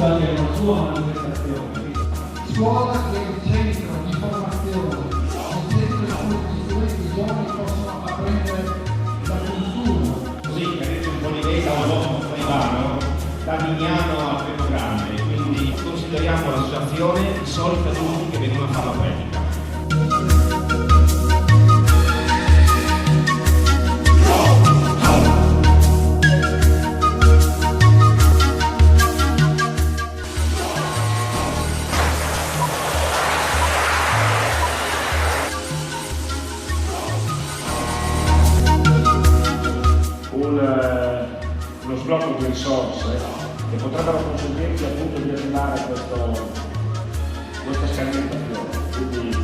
questo anche è una sua manifestazione. Scuola che è un centro di formazione, un centro in cui gli studenti giovani possono apprendere la cultura. Così avete un po' l'idea da un uomo Ivano, da Vignano a Primo Grande, quindi consideriamo l'associazione i soliti adulti che vengono a fare la pratica. Uno sblocco di risorse che potrebbero consentirci appunto di arrivare a questa sperimentazione. Quindi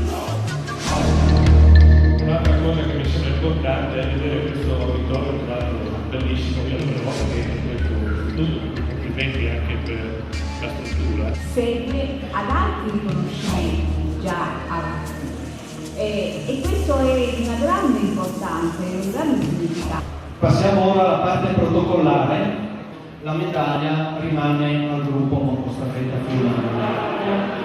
un'altra cosa che mi sembra importante è vedere questo auditorio, tra l'altro bellissimo, io la prima volta che entro in questo istituto, complimenti anche per la struttura. Segue ad altri riconoscimenti già avanti e questo è di una grande importanza e un grande significato. Passiamo ora alla parte protocollare, la medaglia rimane al gruppo Motostaffetta Friulana.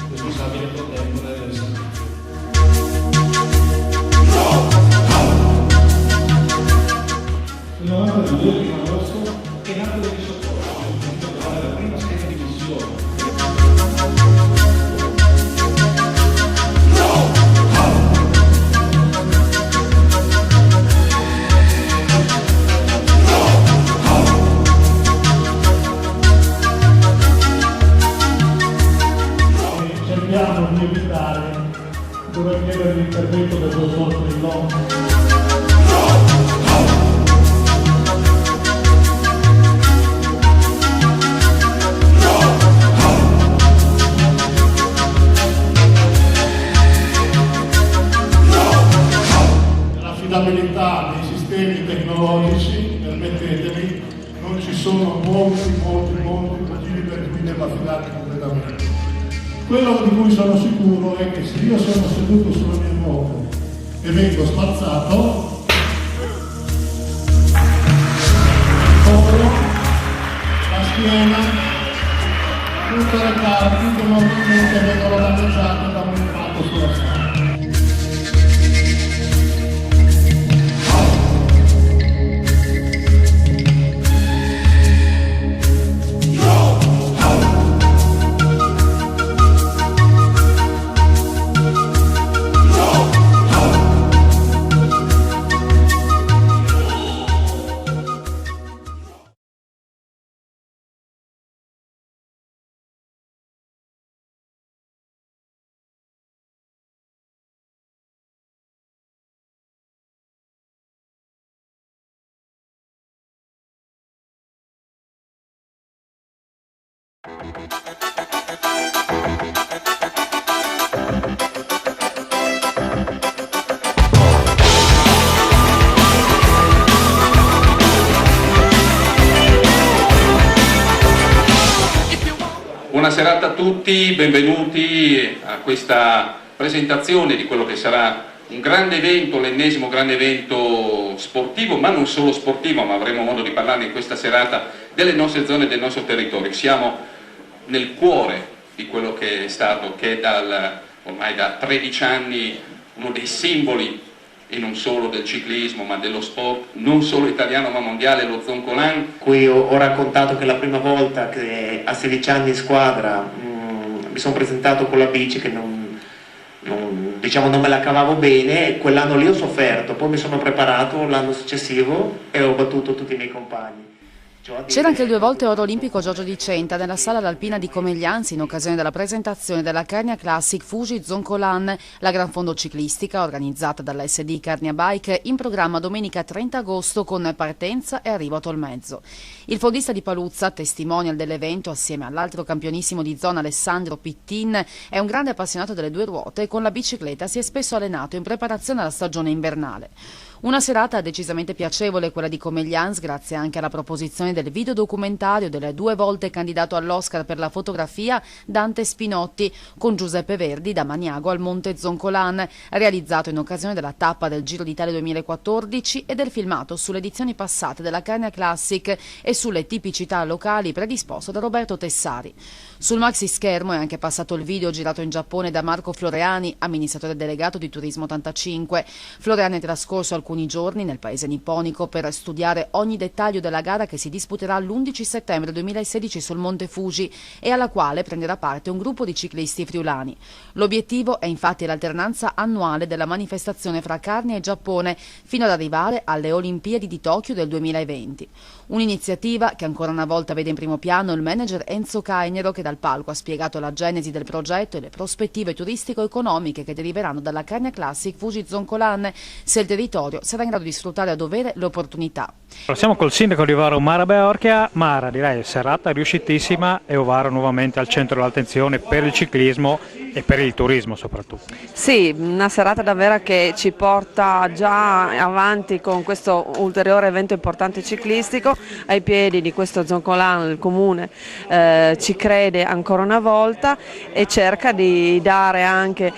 Responsabile pro tempore del servizio. Il 92, il 1 agosto, è nato del soccorso, la prima scheda di missione. Cerchiamo di evitare dove chiedere l'intervento del dottor Trillon. L'affidabilità dei sistemi tecnologici, permettetemi, non ci sono molti motivi per cui devo affidarmi completamente. Quello di cui sono sicuro è che se io sono seduto sulla mia moto e vengo spazzato, copro la schiena, tutte le parti che normalmente vengono danneggiate da un impatto sulla strada. Buona serata a tutti, benvenuti a questa presentazione di quello che sarà un grande evento, l'ennesimo grande evento sportivo, ma non solo sportivo, ma avremo modo di parlarne in questa serata, delle nostre zone e del nostro territorio. Siamo nel cuore di quello che è stato, che è ormai da 13 anni uno dei simboli, e non solo del ciclismo, ma dello sport, non solo italiano ma mondiale, lo Zoncolan. Qui ho raccontato che la prima volta che a 16 anni in squadra mi sono presentato con la bici che diciamo non me la cavavo bene, e quell'anno lì ho sofferto, poi mi sono preparato l'anno successivo e ho battuto tutti i miei compagni. C'era anche il 2 volte oro olimpico Giorgio Di Centa nella sala alpina di Comeglianzi in occasione della presentazione della Carnia Classic Fuji Zoncolan, la gran fondo ciclistica organizzata dalla SD Carnia Bike, in programma domenica 30 agosto con partenza e arrivo a Tolmezzo. Il fondista di Paluzza, testimonial dell'evento assieme all'altro campionissimo di zona Alessandro Pittin, è un grande appassionato delle due ruote e con la bicicletta si è spesso allenato in preparazione alla stagione invernale. Una serata decisamente piacevole quella di Comeglians, grazie anche alla proposizione del videodocumentario del 2 volte candidato all'Oscar per la fotografia Dante Spinotti con Giuseppe Verdi da Maniago al Monte Zoncolan, realizzato in occasione della tappa del Giro d'Italia 2014 e del filmato sulle edizioni passate della Carnia Classic e sulle tipicità locali predisposto da Roberto Tessari. Sul maxi schermo è anche passato il video girato in Giappone da Marco Floreani, amministratore delegato di Turismo 85. Floreani è trascorso alcuni giorni nel paese nipponico per studiare ogni dettaglio della gara che si disputerà l'11 settembre 2016 sul Monte Fuji e alla quale prenderà parte un gruppo di ciclisti friulani. L'obiettivo è infatti l'alternanza annuale della manifestazione fra Carnia e Giappone fino ad arrivare alle Olimpiadi di Tokyo del 2020. Un'iniziativa che ancora una volta vede in primo piano il manager Enzo Cainero, che dal palco ha spiegato la genesi del progetto e le prospettive turistico-economiche che deriveranno dalla Carnia Classic Fuji Zoncolan se il territorio sarà in grado di sfruttare a dovere l'opportunità. Siamo col sindaco di Ovaro, Mara Beorchia. Mara, direi serata riuscitissima e Ovaro nuovamente al centro dell'attenzione per il ciclismo e per il turismo soprattutto. Sì, una serata davvero che ci porta già avanti con questo ulteriore evento importante ciclistico. Ai piedi di questo Zoncolan il comune ci crede ancora una volta e cerca di dare anche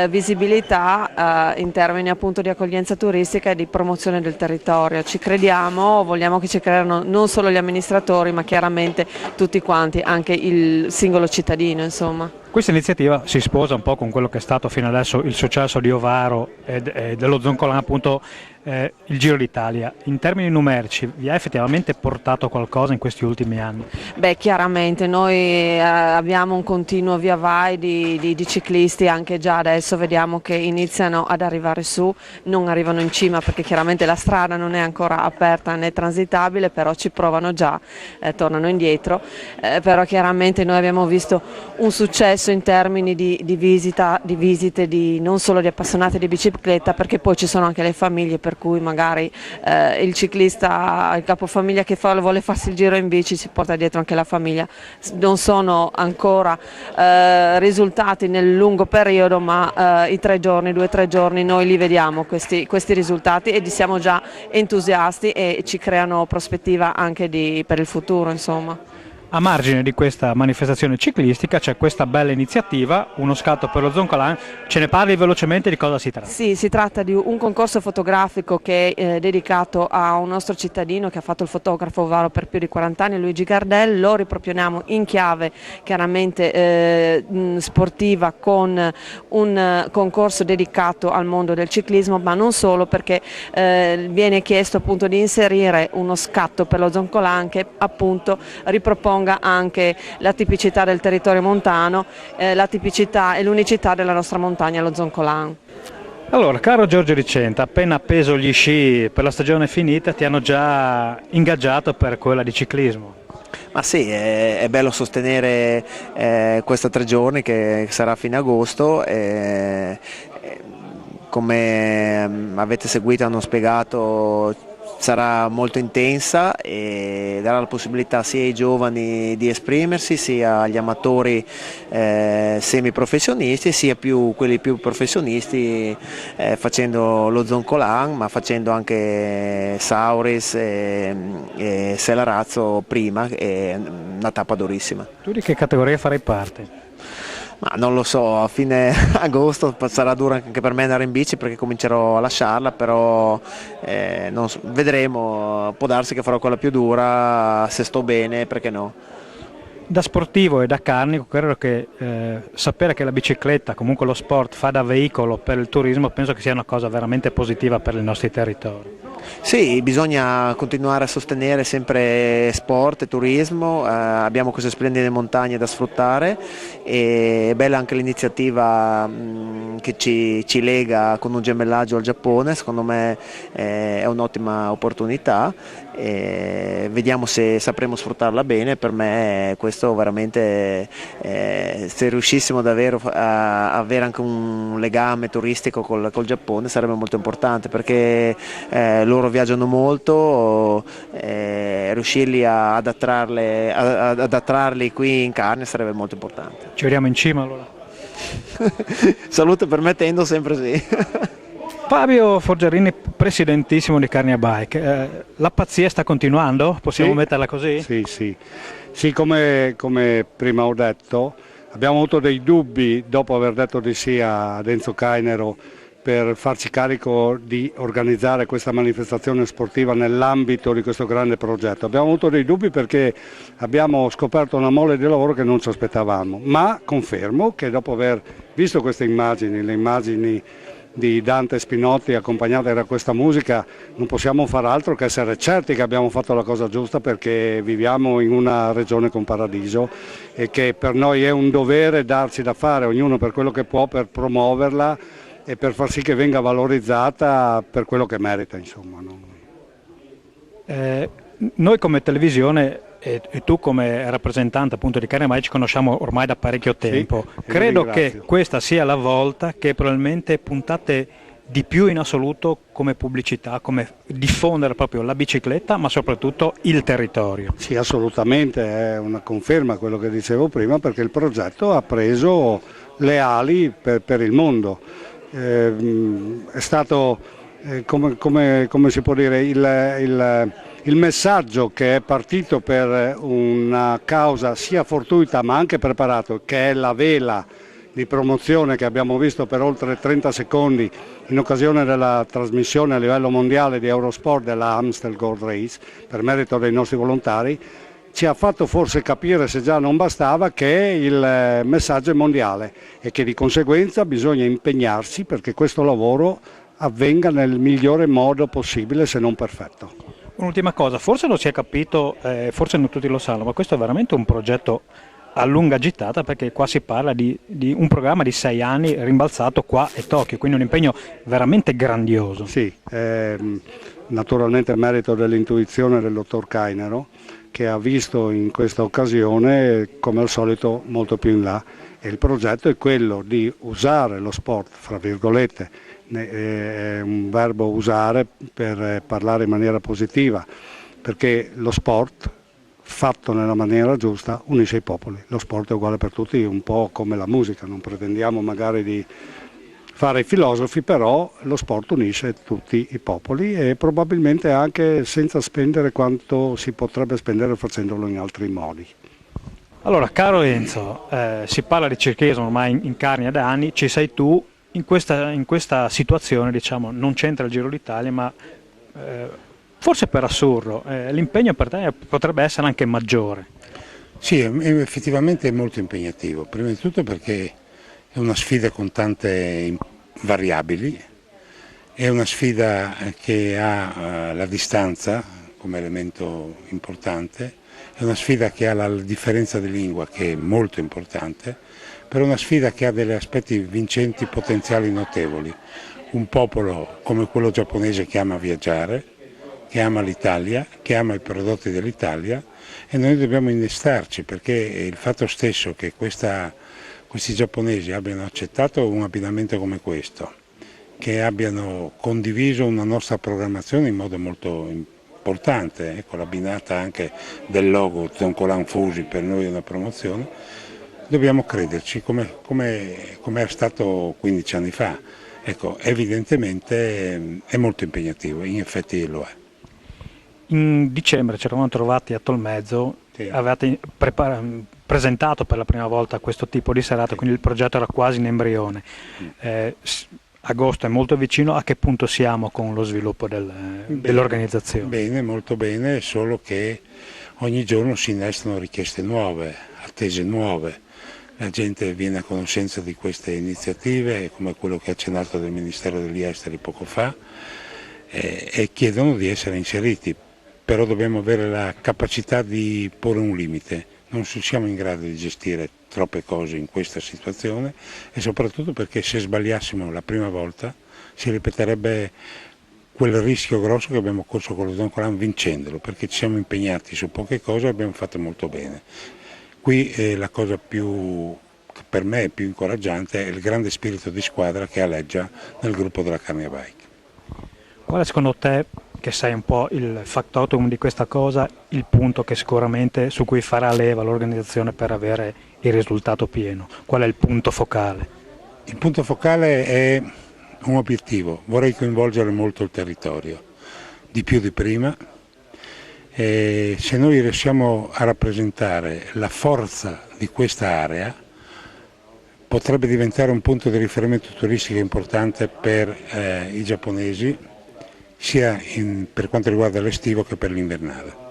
visibilità in termini appunto di accoglienza turistica e di promozione del territorio. Ci crediamo, vogliamo che ci credano non solo gli amministratori ma chiaramente tutti quanti, anche il singolo cittadino insomma. Questa iniziativa si sposa un po' con quello che è stato fino adesso il successo di Ovaro e dello Zoncolan, appunto il Giro d'Italia. In termini numerici vi ha effettivamente portato qualcosa in questi ultimi anni? Beh, chiaramente noi abbiamo un continuo via vai di ciclisti, anche già adesso vediamo che iniziano ad arrivare su, non arrivano in cima perché chiaramente la strada non è ancora aperta né transitabile, però ci provano già, tornano indietro, però chiaramente noi abbiamo visto un successo in termini di visite non solo di appassionati di bicicletta, perché poi ci sono anche le famiglie per cui magari il ciclista, il capofamiglia che vuole farsi il giro in bici si porta dietro anche la famiglia. Non sono ancora risultati nel lungo periodo, ma i 2 o 3 giorni noi li vediamo questi risultati e siamo già entusiasti e ci creano prospettiva anche per il futuro insomma. A margine di questa manifestazione ciclistica c'è questa bella iniziativa, uno scatto per lo Zoncolan. Ce ne parli velocemente di cosa si tratta? Sì, si tratta di un concorso fotografico che è dedicato a un nostro cittadino che ha fatto il fotografo Ovaro per più di 40 anni, Luigi Gardel. Lo riproponiamo in chiave chiaramente sportiva con un concorso dedicato al mondo del ciclismo, ma non solo, perché viene chiesto appunto di inserire uno scatto per lo Zoncolan che appunto riproponga anche la tipicità del territorio montano, la tipicità e l'unicità della nostra montagna, lo Zoncolan. Allora, caro Giorgio Di Centa, appena appeso gli sci per la stagione finita, ti hanno già ingaggiato per quella di ciclismo? Ma sì, è bello sostenere questa 3 giorni che sarà a fine agosto. Come avete seguito, hanno spiegato, sarà molto intensa e darà la possibilità sia ai giovani di esprimersi, sia agli amatori semiprofessionisti, sia quelli più professionisti facendo lo Zoncolan, ma facendo anche Sauris e Selarazzo prima, è una tappa durissima. Tu di che categoria farai parte? Ma non lo so, a fine agosto sarà dura anche per me andare in bici perché comincerò a lasciarla, però vedremo, può darsi che farò quella più dura, se sto bene, perché no. Da sportivo e da carnico credo che sapere che la bicicletta, comunque lo sport, fa da veicolo per il turismo, penso che sia una cosa veramente positiva per i nostri territori. Sì, bisogna continuare a sostenere sempre sport e turismo, abbiamo queste splendide montagne da sfruttare e è bella anche l'iniziativa che ci lega con un gemellaggio al Giappone, secondo me è un'ottima opportunità e vediamo se sapremo sfruttarla bene. Per me questo veramente, se riuscissimo davvero a avere anche un legame turistico col Giappone sarebbe molto importante, perché loro viaggiano molto, riuscirli ad attrarli qui in carne sarebbe molto importante. Ci vediamo in cima allora. Salute permettendo, sempre sì. Fabio Forgerini, presidentissimo di Carnia Bike, la pazzia sta continuando? Possiamo metterla così? Sì, come prima ho detto, abbiamo avuto dei dubbi dopo aver detto di sì ad Enzo Cainero per farci carico di organizzare questa manifestazione sportiva nell'ambito di questo grande progetto. Abbiamo avuto dei dubbi perché abbiamo scoperto una mole di lavoro che non ci aspettavamo, ma confermo che dopo aver visto queste immagini, le immagini di Dante Spinotti accompagnate da questa musica, non possiamo far altro che essere certi che abbiamo fatto la cosa giusta, perché viviamo in una regione con paradiso e che per noi è un dovere darci da fare, ognuno per quello che può, per promuoverla e per far sì che venga valorizzata per quello che merita, insomma. Noi come televisione e tu come rappresentante appunto di Carnia Bike ci conosciamo ormai da parecchio tempo. Credo che questa sia la volta che probabilmente puntate di più in assoluto come pubblicità, come diffondere proprio la bicicletta, ma soprattutto il territorio. Sì, assolutamente, è una conferma quello che dicevo prima, perché il progetto ha preso le ali per il mondo. È stato, come si può dire, il messaggio che è partito per una causa sia fortuita ma anche preparato, che è la vela di promozione che abbiamo visto per oltre 30 secondi in occasione della trasmissione a livello mondiale di Eurosport della Amstel Gold Race, per merito dei nostri volontari, ci ha fatto forse capire, se già non bastava, che il messaggio è mondiale e che di conseguenza bisogna impegnarsi perché questo lavoro avvenga nel migliore modo possibile, se non perfetto. Un'ultima cosa, forse lo si è capito, forse non tutti lo sanno, ma questo è veramente un progetto a lunga gittata, perché qua si parla di un programma di 6 anni rimbalzato qua e Tokyo, quindi un impegno veramente grandioso. Sì, naturalmente merito dell'intuizione del dottor Cainero, che ha visto in questa occasione, come al solito, molto più in là, e il progetto è quello di usare lo sport, fra virgolette, è un verbo usare per parlare in maniera positiva, perché lo sport fatto nella maniera giusta unisce i popoli. Lo sport è uguale per tutti, un po' come la musica, non pretendiamo magari di fare i filosofi, però lo sport unisce tutti i popoli e probabilmente anche senza spendere quanto si potrebbe spendere facendolo in altri modi. Allora, caro Enzo, si parla di ciclismo ormai in Carnia da anni, ci sei tu, in questa situazione, diciamo, non c'entra il Giro d'Italia, ma forse per assurdo l'impegno per te potrebbe essere anche maggiore. Sì, effettivamente è molto impegnativo, prima di tutto perché è una sfida con tante variabili, è una sfida che ha la distanza come elemento importante, è una sfida che ha la differenza di lingua che è molto importante, però è una sfida che ha degli aspetti vincenti potenziali notevoli. Un popolo come quello giapponese che ama viaggiare, che ama l'Italia, che ama i prodotti dell'Italia, e noi dobbiamo innestarci, perché il fatto stesso che questi giapponesi abbiano accettato un abbinamento come questo, che abbiano condiviso una nostra programmazione in modo molto importante, ecco, l'abbinata anche del logo Zoncolan Fuji per noi è una promozione, dobbiamo crederci come è stato 15 anni fa. Ecco, evidentemente è molto impegnativo, in effetti lo è. In dicembre ci eravamo trovati a Tolmezzo, sì. Avevate presentato per la prima volta questo tipo di serata, sì. Quindi il progetto era quasi in embrione. Agosto è molto vicino, a che punto siamo con lo sviluppo dell'organizzazione? Bene, molto bene, solo che ogni giorno si innestano richieste nuove, attese nuove. La gente viene a conoscenza di queste iniziative, come quello che ha accennato del Ministero degli Esteri poco fa, e chiedono di essere inseriti, però dobbiamo avere la capacità di porre un limite. Non siamo in grado di gestire troppe cose in questa situazione e soprattutto perché se sbagliassimo la prima volta si ripeterebbe quel rischio grosso che abbiamo corso con lo Zoncolan vincendolo, perché ci siamo impegnati su poche cose e abbiamo fatto molto bene. Qui la cosa più, per me, più incoraggiante è il grande spirito di squadra che aleggia nel gruppo della Carnia Bike. Qual è secondo te, che sei un po' il factotum di questa cosa, il punto che sicuramente su cui farà leva l'organizzazione per avere il risultato pieno? Qual è il punto focale? Il punto focale è un obiettivo, vorrei coinvolgere molto il territorio, di più di prima. E se noi riusciamo a rappresentare la forza di questa area, potrebbe diventare un punto di riferimento turistico importante per i giapponesi, sia per quanto riguarda l'estivo che per l'invernale.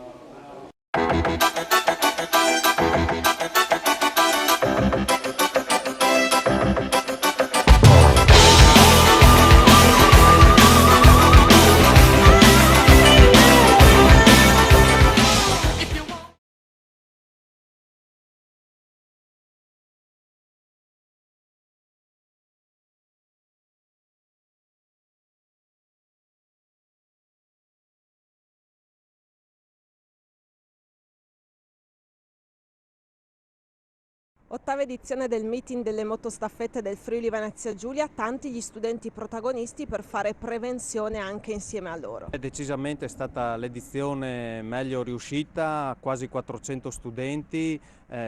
Ottava edizione del meeting delle motostaffette del Friuli Venezia Giulia, tanti gli studenti protagonisti per fare prevenzione anche insieme a loro. Decisamente è stata l'edizione meglio riuscita, quasi 400 studenti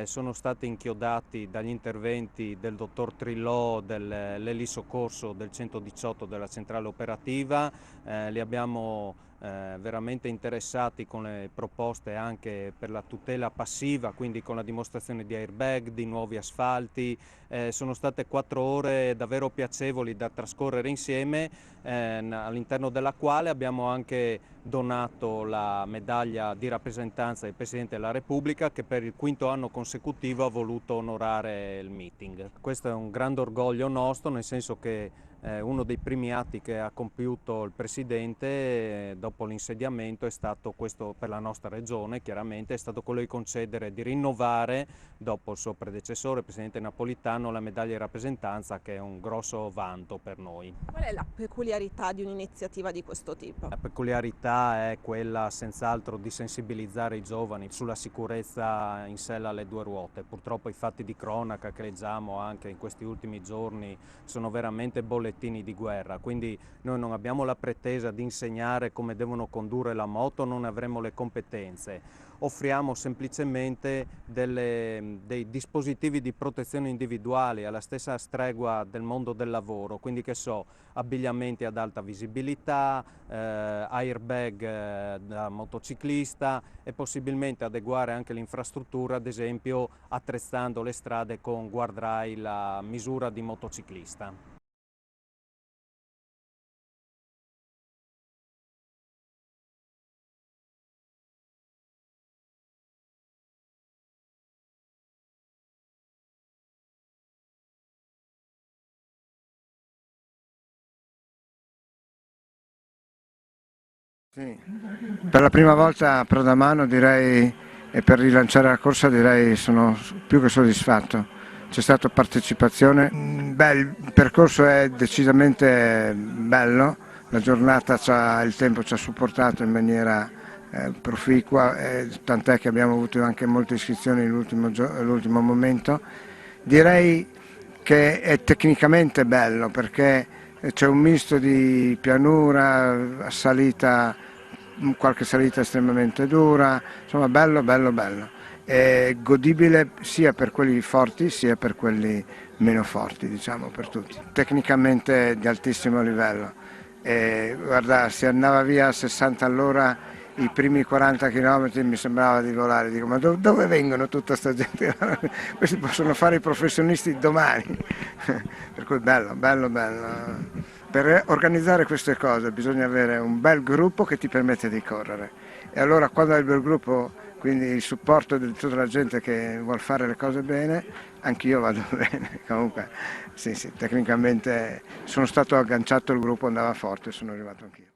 sono stati inchiodati dagli interventi del dottor Trillò dell'Eli Soccorso del 118 della centrale operativa, li abbiamo veramente interessati con le proposte anche per la tutela passiva, quindi con la dimostrazione di airbag, di nuovi asfalti. Sono state 4 ore davvero piacevoli da trascorrere insieme, all'interno della quale abbiamo anche donato la medaglia di rappresentanza del Presidente della Repubblica, che per il 5º anno consecutivo ha voluto onorare il meeting. Questo è un grande orgoglio nostro, nel senso che uno dei primi atti che ha compiuto il Presidente dopo l'insediamento è stato questo per la nostra regione, chiaramente è stato quello di concedere, di rinnovare dopo il suo predecessore, il Presidente Napolitano, la medaglia di rappresentanza, che è un grosso vanto per noi. Qual è la peculiarità di un'iniziativa di questo tipo? La peculiarità è quella senz'altro di sensibilizzare i giovani sulla sicurezza in sella alle 2 ruote. Purtroppo i fatti di cronaca che leggiamo anche in questi ultimi giorni sono veramente bollettini di guerra, quindi noi non abbiamo la pretesa di insegnare come devono condurre la moto, non avremo le competenze. Offriamo semplicemente dei dispositivi di protezione individuali alla stessa stregua del mondo del lavoro, quindi che so, abbigliamenti ad alta visibilità, airbag da motociclista e possibilmente adeguare anche l'infrastruttura, ad esempio attrezzando le strade con guardrail a misura di motociclista. Sì. Per la prima volta a Prodamano direi, e per rilanciare la corsa direi sono più che soddisfatto. C'è stata partecipazione, il percorso è decisamente bello, la giornata il tempo ci ha supportato in maniera proficua, tant'è che abbiamo avuto anche molte iscrizioni all'ultimo momento. Direi che è tecnicamente bello perché c'è un misto di pianura, salita, qualche salita estremamente dura, insomma bello. È godibile sia per quelli forti sia per quelli meno forti, diciamo, per tutti. Tecnicamente di altissimo livello. Guarda, si andava via a 60 all'ora i primi 40 km, mi sembrava di volare, dico ma dove vengono tutta questa gente? Questi possono fare i professionisti domani. Per cui bello. Per organizzare queste cose bisogna avere un bel gruppo che ti permette di correre. E allora quando hai il bel gruppo, quindi il supporto di tutta la gente che vuole fare le cose bene, anch'io vado bene. Comunque sì, tecnicamente sono stato agganciato al gruppo, andava forte, sono arrivato anch'io.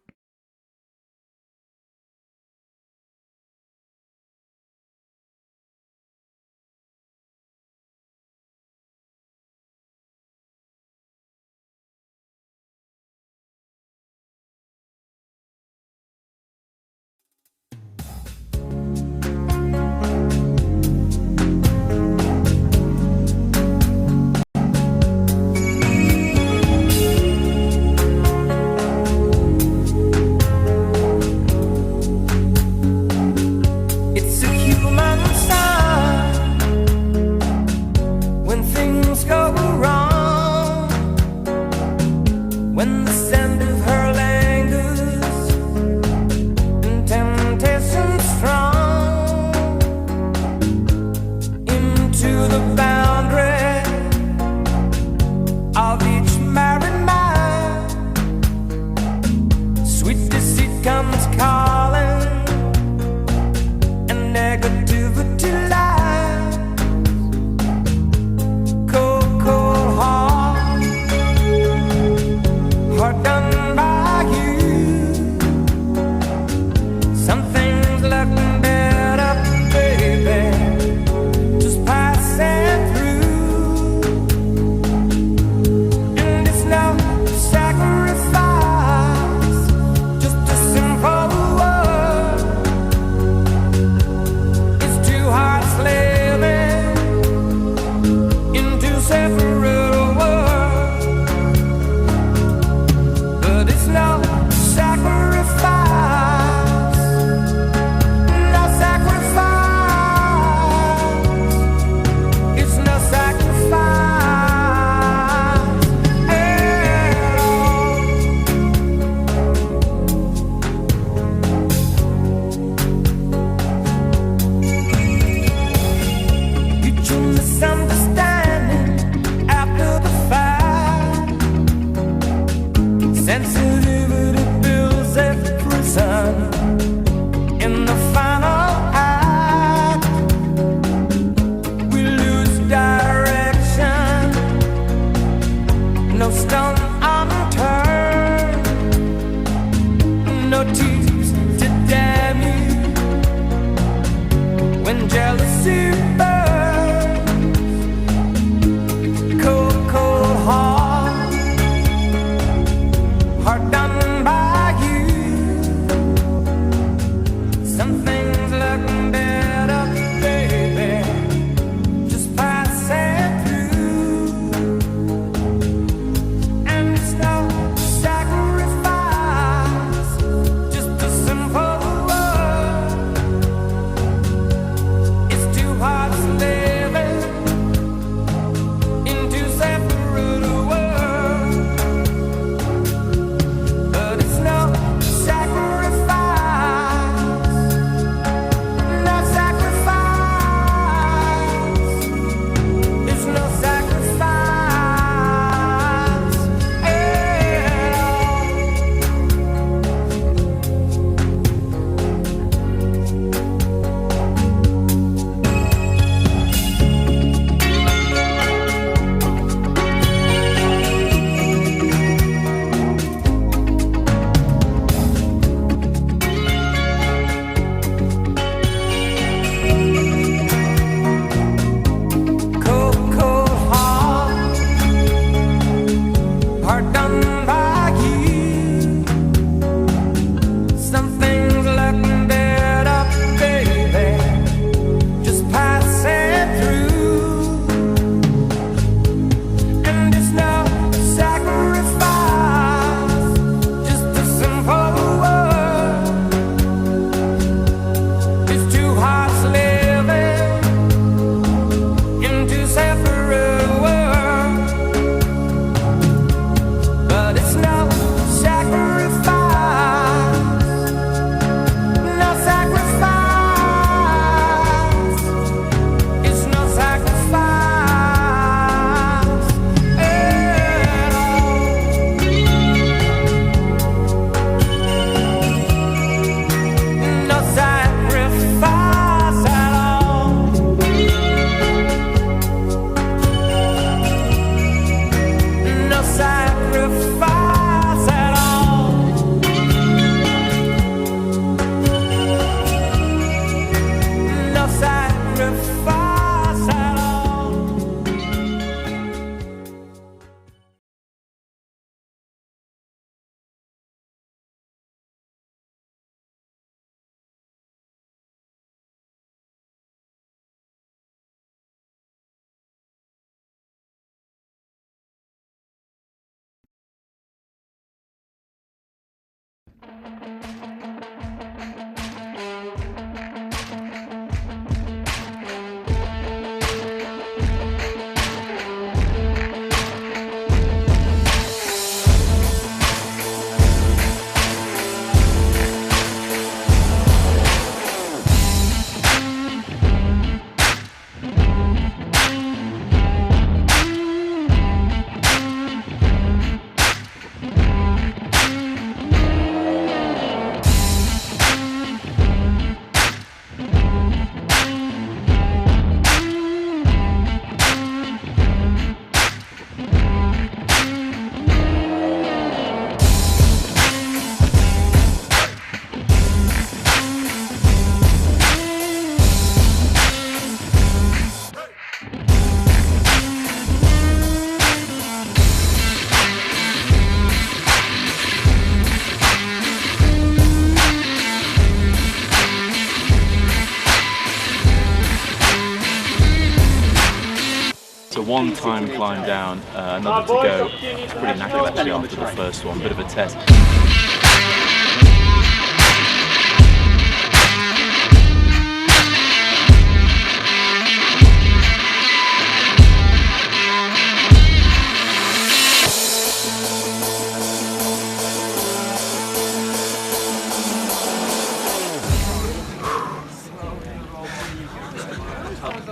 So one time climb down, another to go. Pretty knackered actually after the first one, bit of a test.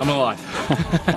I'm alive.